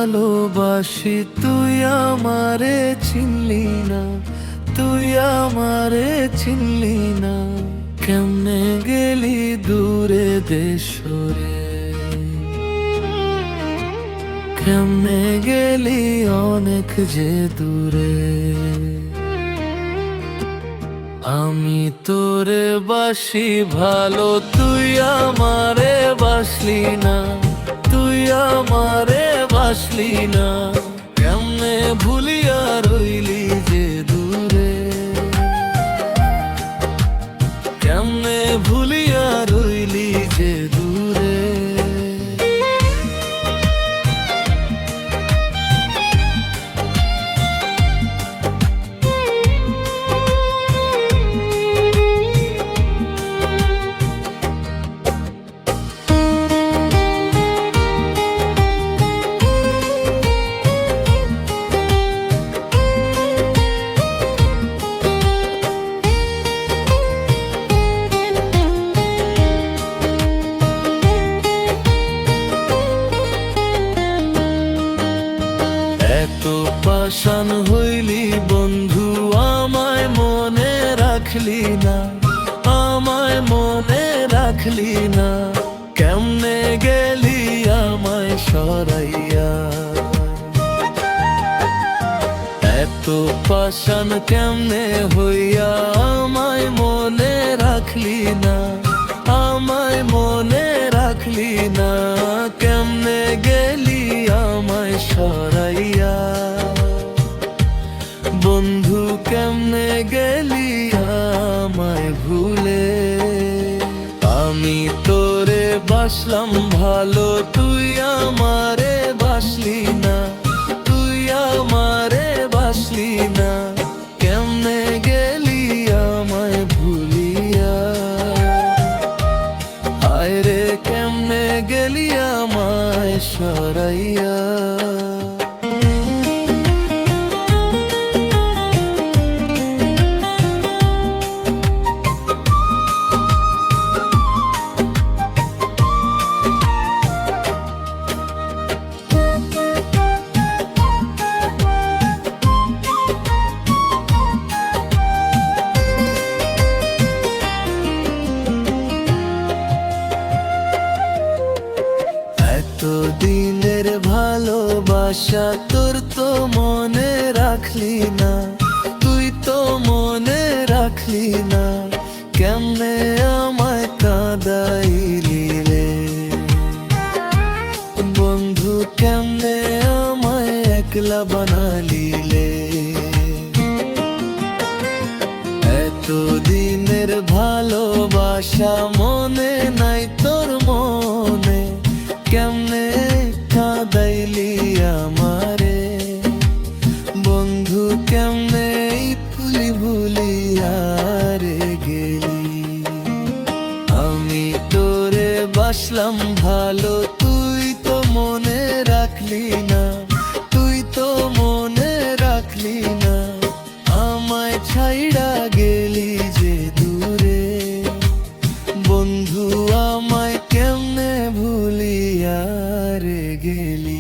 ভালোবাসি তুই আমারে চিনলি না, তুই আমারে চিনলি না। কেমনে গেলি দূরে দেশরে, কেমনে গেলি অনেক যে দূরে। আমি তোরে বাসি ভালো, তুই আমারে বাসলি না, তুই আমারে বাসলি না। কেমনে ভুলিয়া রইলি যে দূরে, কেমনে ভুলিয়া রইলি যে দূরে। এত পাষাণ হইলি বন্ধু, আমায় মনে রাখলি না, আমায় মনে রাখলি না। কেমনে গেলি আমায় সরাইয়া, এত পাষাণ কেমনে হইয়া আমায় মনে রাখলি না, আমায় মনে রাখলি না। কেমনে গেলি আমায় সরাইয়া, বন্ধু কেমনে গেলি আমায় ভুলে। আমি তোরে বাসলাম ভালো, তুই আমারে বাসলি না, তুই আমারে বাসলি না। কেমনে গেলি আমায় ভুলিয়া, হায় রে কেমনে গেলি আমায় সরাইয়া। দিনের ভালোবাসা তোর তো মনে রাখলি না, তুই তো মনে রাখলি না। কেমনে আমায় কাঁদাইলি রে বন্ধু, কেমনে আমায় একলা বানালি রে। এত দিনের ভালোবাসা মনে নাই তোর মনে, কেমনে কাঁদাইলি আমারে বন্ধু, কেমনে ভুলি ভুলিয়া রে গেলি। আমি তোরে বাসলাম ভালো, তুই তো মনে রাখলি না, তুই তো মনে রাখলি না। আমায় ছাইড়া গেলি যে দূরে বন্ধু, আমায় কেমনে ভুলিয়া রে গেলি।